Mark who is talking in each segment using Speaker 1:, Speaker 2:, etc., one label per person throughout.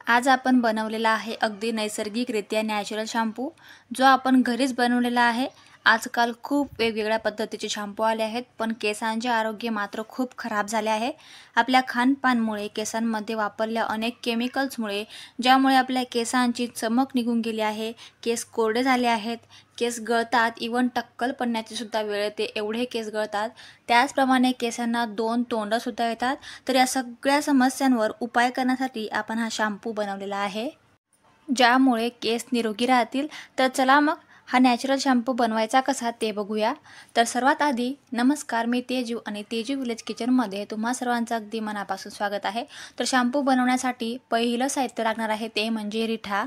Speaker 1: आज आपण बनवलेला आहे अगदी नैसर्गिकरित्या नॅचरल शॅम्पू, जो आपण घरीच बनवलेला आहे। आजकाल खूप वेगवेगळ्या पद्धतीचे शॅम्पू आले आहेत, पण केसांचे आरोग्य मात्र खूप खराब झाले आहे। आपल्या खानपानमुळे केसांमध्ये वापरलेल्या अनेक केमिकल्समुळे ज्यामुळे आपल्या केसांची चमक निघून गेली आहे, केस कोरडे झाले आहेत, केस गळतात, इवन टक्कल पडण्याची सुद्धा वेळ येते, एवढे केस गळतात। त्याचप्रमाणे केसांना दोन तोंड सुद्धा येतात। तर या सगळ्या समस्यांवर उपाय करण्यासाठी आपण हा शॅम्पू बनवलेला आहे, ज्यामुळे केस निरोगी राहतील। तर चला मग हा नॅचरल शॅम्पू बनवायचा कसा ते बघूया। तर सर्वात आधी नमस्कार, मी तेजू आणि तेजू विलेज किचनमध्ये तुम्हा सर्वांचं अगदी मनापासून स्वागत आहे। तर शॅम्पू बनवण्यासाठी पहिलं साहित्य लागणार आहे ते म्हणजे रिठा।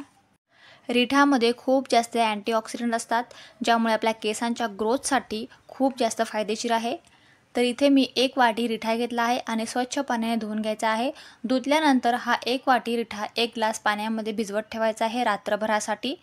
Speaker 1: रिठामध्ये खूप जास्त अँटीऑक्सिडंट असतात, ज्यामुळे आपल्या केसांच्या ग्रोथसाठी खूप जास्त फायदेशीर आहे। तर इथे मी 1 वाटी रिठा घेतला आहे आणि स्वच्छ पाण्याने धुवून घ्यायचा आहे। धुतल्यानंतर हा 1 वाटी रिठा 1 ग्लास पाण्यामध्ये भिजवत ठेवायचा आहे रात्रभरासाठी।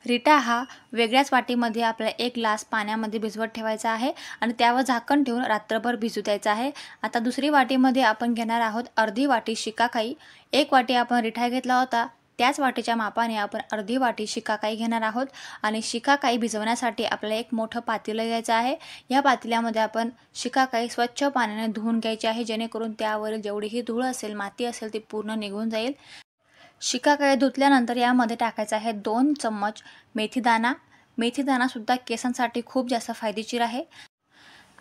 Speaker 1: रिठा हा वेगळ्याच वाटीमध्ये आपल्याला 1 ग्लास पाण्यामध्ये भिजवत ठेवायचा आहे आणि त्यावर झाकण ठेवून रात्रभर भिजू द्यायचा आहे। आता दुसरी वाटीमध्ये आपण घेणार आहोत अर्धी वाटी शिकाकाई। 1 वाटी आपण रिठा घेतला होता, त्याच वाटीच्या मापाने आपण अर्धी वाटी शिकाकाई घेणार आहोत। आणि शिकाकाई भिजवण्यासाठी आपल्याला एक मोठं पातेलं घ्यायचं आहे। या पातेल्यामध्ये आपण शिकाकाई स्वच्छ पाण्याने धुवून घ्यायची आहे, जेणेकरून त्यावरील जेवढीही धूळ असेल, माती असेल ती पूर्ण निघून जाईल। शिकाकाई धुतल्यानंतर यामध्ये टाकायचा आहे 2 चम्मच मेथीदाणा। मेथीदाणा सुद्धा केसांसाठी खूप जास्त फायदेशीर आहे।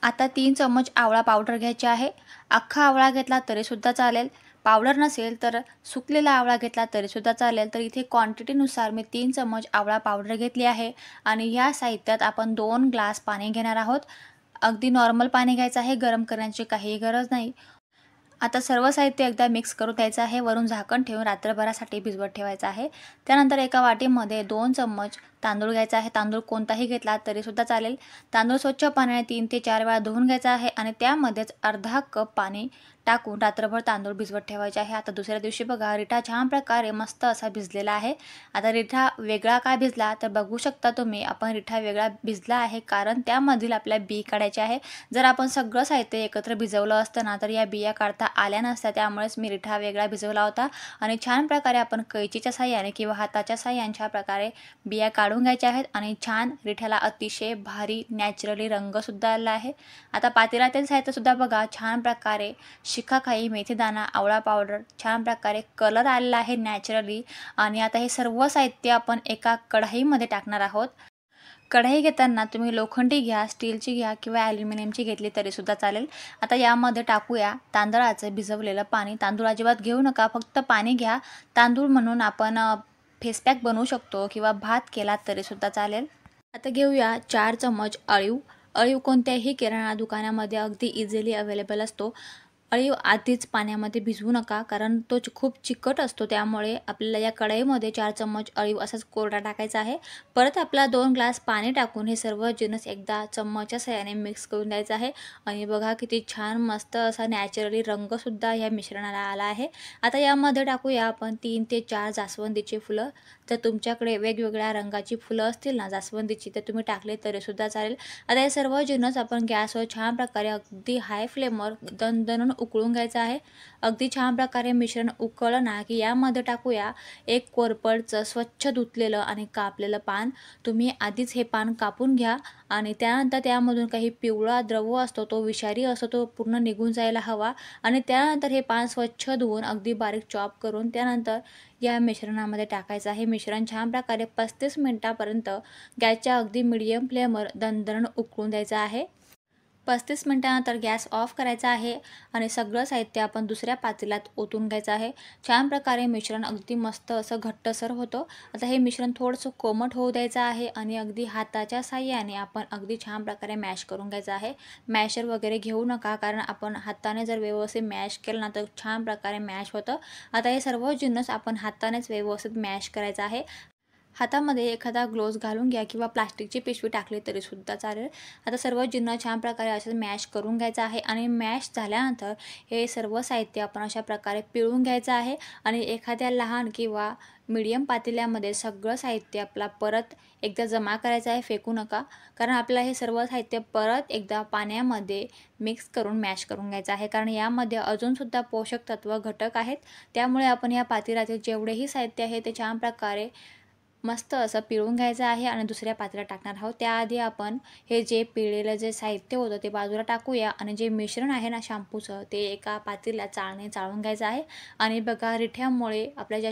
Speaker 1: आता 3 चम्मच आवळा पावडर घ्यायची आहे। अख्खा आवळा घेतला तरी सुद्धा चालेल, पावडर नसेल तर सुकलेला आवळा घेतला तरी सुद्धा चालेल। तर इथे क्वांटिटीनुसार मी 3 चम्मच आवळा पावडर घेतली आहे आणि या साहित्यात आपण 2 ग्लास पाणी घेणार आहोत। अगदी नॉर्मल पाणी घ्यायचं आहे, गरम करण्याची काही गरज नाही। आता सर्व साहित्य एकदा मिक्स करून द्यायचं आहे, वरून झाकण ठेवून रात्रभरासाठी भिजवत ठेवायचं आहे। त्यानंतर एका वाटीमध्ये 2 चम्मच तांदूळ घ्यायचा आहे, तांदूळ कोणताही घेतला तरी सुद्धा चालेल। तांदूळ स्वच्छ पाण्याने 3 ते 4 वेळा धुवून घ्यायचा आहे आणि त्यामध्येच अर्धा कप पाणी टाकून रात्रभर तांदूळ भिजवत ठेवायचे आहे। आता दुसऱ्या दिवशी बघा रिठा छान प्रकारे मस्त असा भिजलेला आहे। आता रिठा वेगळा का भिजला तर बघू शकता तुम्ही, आपण रिठा वेगळा भिजला आहे कारण त्यामधील आपल्या बी काढायचे आहे। जर आपण सगळं साहित्य एकत्र भिजवलं असतं ना तर या बिया काढता आल्या नसत्या, त्यामुळेच मी रिठा वेगळा भिजवला होता। आणि छान प्रकारे आपण कैचीच्या साहाय्याने किंवा हाताच्या साहाय्याने छान प्रकारे बिया काढून घ्यायच्या आहेत आणि छान रिठ्याला अतिशय भारी नॅचरली रंग सुद्धा आला आहे। आता पातेल्यातील साहित्य सुद्धा बघा छान प्रकारे शिकाकाई, मेथीदाणा, आवळा पावडर छान प्रकारे कलर आलेला आहे नॅचरली। आणि आता हे सर्व साहित्य आपण एका कढईमध्ये टाकणार आहोत। कढई घेताना तुम्ही लोखंडी घ्या, स्टीलची घ्या किंवा ॲल्युमिनियमची घेतली तरी सुद्धा चालेल। आता यामध्ये टाकूया तांदळाचं भिजवलेलं पाणी। तांदूळ अजिबात घेऊ नका, फक्त पाणी घ्या। तांदूळ म्हणून आपण फेस पॅक बनवू शकतो किंवा भात केला तरी सुद्धा चालेल। आता घेऊया 4 चम्मच अळीव। अळीव कोणत्याही किराणा दुकानामध्ये अगदी इझिली अवेलेबल असतो। अळीव आधीच पाण्यामध्ये भिजवू नका, कारण तो खूप चिकट असतो, त्यामुळे आपल्याला या कढईमध्ये 4 चम्मच अळीव असाच कोरडा टाकायचा आहे। परत आपला 2 ग्लास पाणी टाकून हे सर्व जिन्नस एकदा चम्मचच्या साहाय्याने मिक्स करून द्यायचं आहे। आणि बघा किती छान मस्त असा नॅचरली रंगसुद्धा या मिश्रणाला आला आहे। आता यामध्ये टाकूया आपण 3 ते 4 जास्वंदीची फुलं। जर तुमच्याकडे वेगवेगळ्या रंगाची फुलं असतील ना जास्वंदीची, तर तुम्ही टाकले तरी सुद्धा चालेल। आता हे सर्व जिन्नस आपण गॅसवर छान प्रकारे अगदी हाय फ्लेमवर दणदणून उकळून घ्यायचं आहे। अगदी छान प्रकारे मिश्रण उकळलं ना की यामध्ये टाकूया 1 कोरपडचं स्वच्छ धुतलेलं आणि कापलेलं पान। तुम्ही आधीच हे पान कापून घ्या आणि त्यानंतर त्यामधून काही पिवळा द्रव असतो, तो विषारी असतो, तो पूर्ण निघून जायला हवा। आणि त्यानंतर हे पान स्वच्छ धुवून अगदी बारीक चॉप करून त्यानंतर या मिश्रणामध्ये टाकायचं आहे। मिश्रण छान प्रकारे 35 मिनिटापर्यंत गॅसच्या अगदी मीडियम फ्लेमवर दणदणून उकळून द्यायचं आहे। 35 मिनिटानंतर गॅस ऑफ करायचा आहे आणि सगळं साहित्य आपण दुसऱ्या पातेल्यात ओतून घ्यायचं आहे। छान प्रकारे मिश्रण अगदी मस्त असं घट्टसर होतं। आता हे मिश्रण थोडंसं कोमट होऊ द्यायचं आहे आणि अगदी हाताच्या साहाय्याने आपण अगदी छान प्रकारे मॅश करून घ्यायचं आहे। मॅशर वगैरे घेऊ नका, कारण आपण हाताने जर व्यवस्थित मॅश केलं ना तर छान प्रकारे मॅश होतं। आता हे सर्व जिन्नस आपण हातानेच व्यवस्थित मॅश करायचं आहे। हातामध्ये एखादा ग्लोव्ज घालून घ्या किंवा प्लास्टिकची पिशवी टाकली तरीसुद्धा चालेल. आता सर्व जिन्नस छान प्रकारे असं मॅश करून घ्यायचं आहे आणि मॅश झाल्यानंतर हे सर्व साहित्य आपण अशा प्रकारे पिळून घ्यायचं आहे आणि एखाद्या लहान किंवा मीडियम पातेल्यामध्ये सगळं साहित्य आपला परत एकदा जमा करायचं आहे, फेकू नका. कारण आपल्याला हे सर्व साहित्य परत एकदा पाण्यामध्ये मिक्स करून मॅश करून घ्यायचं आहे. कारण यामध्ये अजूनसुद्धा पोषक तत्व घटक आहेत. त्यामुळे आपण या पातेल्यातील जेवढेही साहित्य आहे ते छान प्रकारे मस्त असं पिळून घ्यायचं आहे आणि दुसऱ्या पातेल्यात टाकणार आहोत. त्याआधी आपण हे जे पिळलेलं जे साहित्य होतं ते बाजूला टाकूया आणि जे मिश्रण आहे ना शॅम्पूचं ते एका पातेल्यात चाळून घ्यायचं आहे. आणि बघा रिठ्यामुळे आपल्या ज्या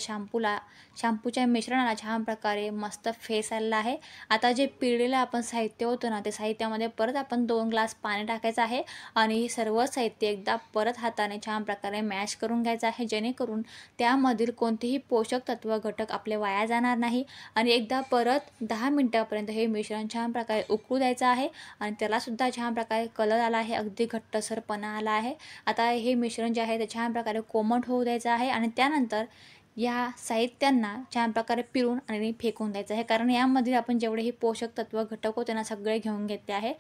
Speaker 1: शॅम्पूच्या मिश्रणाला छान प्रकारे मस्त फेस आलेला आहे. आता जे पिळलेलं आपण साहित्य होतं ना ते साहित्यामध्ये परत आपण 2 ग्लास पाणी टाकायचं आहे आणि हे सर्व साहित्य एकदा परत हाताने छान प्रकारे मॅश करून घ्यायचं आहे, जेणेकरून त्यामधील कोणतेही पोषक तत्व घटक आपले वाया जाणार नाही. आणि एकदा परत 10 मिनिटापर्यंत हे मिश्रण छान प्रकारे उकळू द्यायचं आहे आणि त्यालासुद्धा छान प्रकारे कलर आला आहे, अगदी घट्टसरपणा आला आहे. आता हे मिश्रण जे आहे ते छान प्रकारे कोमट होऊ द्यायचं आहे आणि त्यानंतर या साहित्यांना छान प्रकारे पिळून आणि फेकून द्यायचं आहे. कारण यामध्ये आपण जेवढेही पोषक तत्व घटक होते ना सगळे घेऊन घेतले आहे.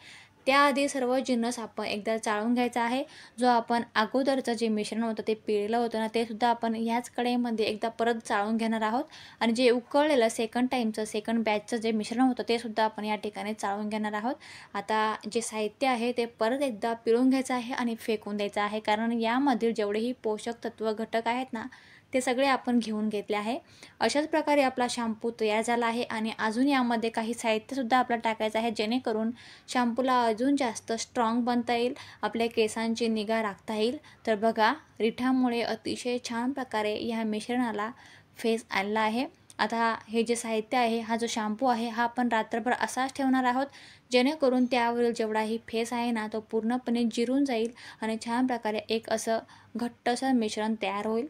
Speaker 1: त्याआधी सर्व जिन्नस आपण एकदा चाळून घ्यायचा आहे. जो आपण अगोदरचं जे मिश्रण होतं ते पिळलं होतं ना ते सुद्धा आपण ह्याच कढईमध्ये एकदा परत चाळून घेणार आहोत. आणि जे उकळलेलं सेकंड बॅचचं जे मिश्रण होतं ते सुद्धा आपण या ठिकाणी चाळून घेणार आहोत. आता जे साहित्य आहे ते परत एकदा पिळून घ्यायचं आहे आणि फेकून द्यायचं आहे. कारण यामधील जेवढेही पोषक तत्व घटक आहेत ना ते सगळे आपण घेऊन घेतले आहे. अशाच प्रकारे आपला शॅम्पू तयार झाला आहे आणि अजून यामध्ये काही साहित्यसुद्धा आपल्याला टाकायचं आहे, जेणेकरून शॅम्पूला अजून जास्त स्ट्रॉंग बनता येईल, आपल्या केसांची निगा राखता येईल. तर बघा रिठामुळे अतिशय छान प्रकारे ह्या मिश्रणाला फेस आलेला आहे. आता हे जे साहित्य आहे, हा जो शॅम्पू आहे हा आपण रात्रभर असाच ठेवणार आहोत, जेणेकरून त्यावरील जेवढाही फेस आहे ना तो पूर्णपणे जिरून जाईल आणि छान प्रकारे एक असं घट्टसर मिश्रण तयार होईल.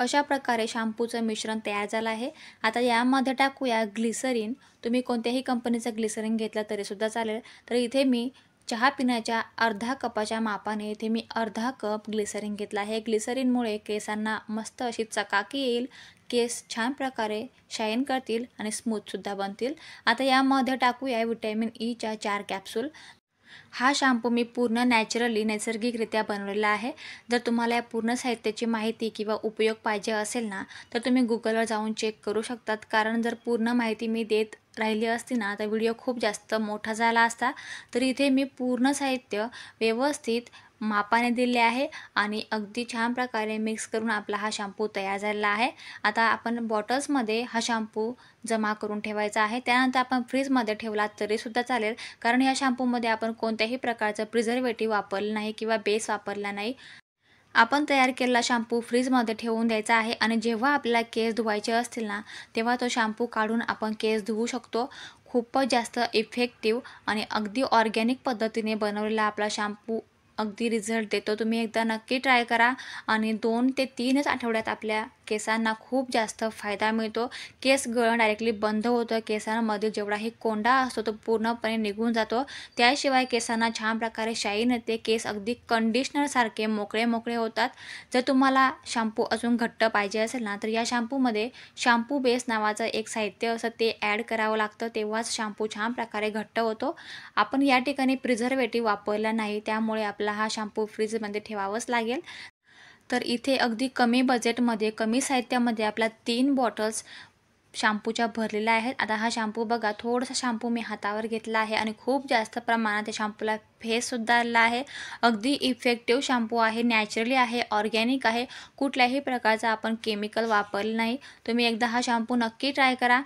Speaker 1: अशा प्रकारे शॅम्पूचं मिश्रण तयार झालं आहे. आता यामध्ये टाकूया ग्लिसरीन. तुम्ही कोणत्याही कंपनीचं ग्लिसरीन घेतलं तरीसुद्धा चालेल. तर इथे मी चहा पिण्याच्या अर्धा कपाच्या मापाने इथे मी अर्धा कप ग्लिसरीन घेतला आहे. ग्लिसरीनमुळे केसांना मस्त अशी चकाकी येईल, केस छान प्रकारे शाईन करतील आणि स्मूथसुद्धा बनतील. आता यामध्ये टाकूया व्हिटॅमिन ईच्या 4 कॅप्सूल. हा शॅम्पू मी पूर्ण नैसर्गिकरित्या बनवलेला आहे. जर तुम्हाला या पूर्ण साहित्याची माहिती किंवा उपयोग पाहिजे असेल ना तर तुम्ही गुगलवर जाऊन चेक करू शकतात. कारण जर पूर्ण माहिती मी देत राहिली असती ना तर व्हिडिओ खूप जास्त मोठा झाला असता. तर इथे मी पूर्ण साहित्य व्यवस्थित मापाने दिले आहे आणि अगदी छान प्रकारे मिक्स करून आपला हा शॅम्पू तयार झालेला आहे. आता आपण बॉटल्समध्ये हा शॅम्पू जमा करून ठेवायचा आहे. त्यानंतर आपण फ्रीजमध्ये ठेवला तरीसुद्धा चालेल. कारण या शॅम्पूमध्ये आपण कोणत्याही प्रकारचं प्रिझर्वेटिव्ह वापरलं नाही किंवा बेस वापरला नाही. आपण तयार केलेला शॅम्पू फ्रीजमध्ये ठेवून द्यायचा आहे आणि जेव्हा आपल्याला केस धुवायचे असतील ना तेव्हा तो शॅम्पू काढून आपण केस धुवू शकतो. खूपच जास्त इफेक्टिव्ह आणि अगदी ऑर्गॅनिक पद्धतीने बनवलेला आपला शॅम्पू अगदी रिझल्ट देतो. तुम्ही एकदा नक्की ट्राय करा आणि 2 ते 3च आठवड्यात आपल्या केसांना खूप जास्त फायदा मिळतो. केस गळण डायरेक्टली बंद होतं. केसांमध्ये जेवढाही कोंडा असतो तो पूर्णपणे निघून जातो. त्याशिवाय केसांना छान प्रकारे शाईन येते. केस अगदी कंडिशनरसारखे मोकळे होतात. जर तुम्हाला शॅम्पू अजून घट्ट पाहिजे असेल ना तर या शॅम्पूमध्ये शॅम्पू बेस नावाचं एक साहित्य असं ते ॲड करावं लागतं. तेव्हाच शॅम्पू छान प्रकारे घट्ट होतो. आपण या ठिकाणी प्रिझर्वेटिव्ह वापरला नाही, त्यामुळे आपला हा शॅम्पू फ्रीजमध्ये ठेवावाच लागेल. तर इथे अगदी कमी बजेटमध्ये कमी साहित्यामध्ये आपल्या 3 बॉटल्स शॅम्पूच्या भरलेल्या आहेत. आता हा शॅम्पू बघा, थोडासा शॅम्पू मी हातावर घेतला आहे आणि खूप जास्त प्रमाणात त्या शॅम्पूला फेससुद्धा आलेला आहे. अगदी इफेक्टिव्ह शॅम्पू आहे, नॅचरली आहे, ऑर्गॅनिक आहे, कुठल्याही प्रकारचा आपण केमिकल वापरलं नाही. तुम्ही एकदा हा शॅम्पू नक्की ट्राय करा.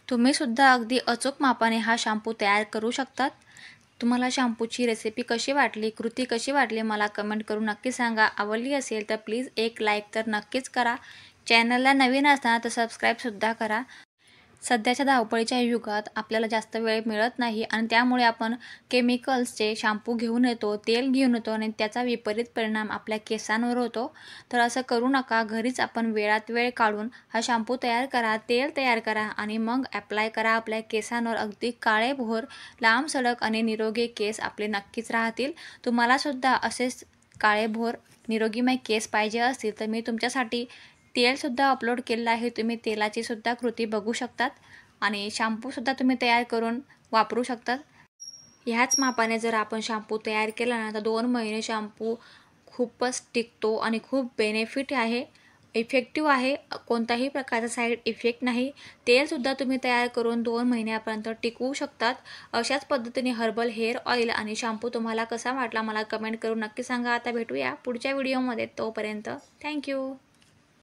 Speaker 1: तुम्हीसुद्धा अगदी अचूक मापाने हा शॅम्पू तयार करू शकतात. तुम्हाला शॅम्पूची रेसिपी कशी वाटली, कृती कशी वाटली मला कमेंट करून नक्की सांगा. आवडली असेल तर प्लीज एक लाईक तर नक्कीच करा. चॅनलला नवीन असताना तर सबस्क्राईबसुद्धा करा. सध्याच्या धावपळीच्या युगात आपल्याला जास्त वेळ मिळत नाही आणि त्यामुळे आपण केमिकल्सचे शॅम्पू घेऊन येतो, तेल घेऊन येतो आणि त्याचा विपरीत परिणाम आपल्या केसांवर होतो. तर असं करू नका. घरीच आपण वेळात वेळ काढून हा शॅम्पू तयार करा, तेल तयार करा आणि मग ॲप्लाय करा आपल्या केसांवर. अगदी काळेभोर, लांब सडक आणि निरोगी केस आपले नक्कीच राहतील. तुम्हालासुद्धा असेच काळेभोर निरोगीमय केस पाहिजे असतील तर मी तुमच्यासाठी तेलसुद्धा अपलोड केलेलं आहे, तुम्ही तेलाची सुद्धा कृती बघू शकतात आणि शॅम्पूसुद्धा तुम्ही तयार करून वापरू शकतात. ह्याच मापाने जर आपण शॅम्पू तयार केला ना तर 2 महिने शॅम्पू खूपच टिकतो आणि खूप बेनिफिट आहे, इफेक्टिव्ह आहे. कोणताही प्रकारचा साईड इफेक्ट नाही. तेलसुद्धा तुम्ही तयार करून 2 महिन्यापर्यंत टिकवू शकतात. अशाच पद्धतीने हर्बल हेअर ऑइल आणि शॅम्पू तुम्हाला कसा वाटला मला कमेंट करून नक्की सांगा. आता भेटूया पुढच्या व्हिडिओमध्ये. तोपर्यंत थँक्यू.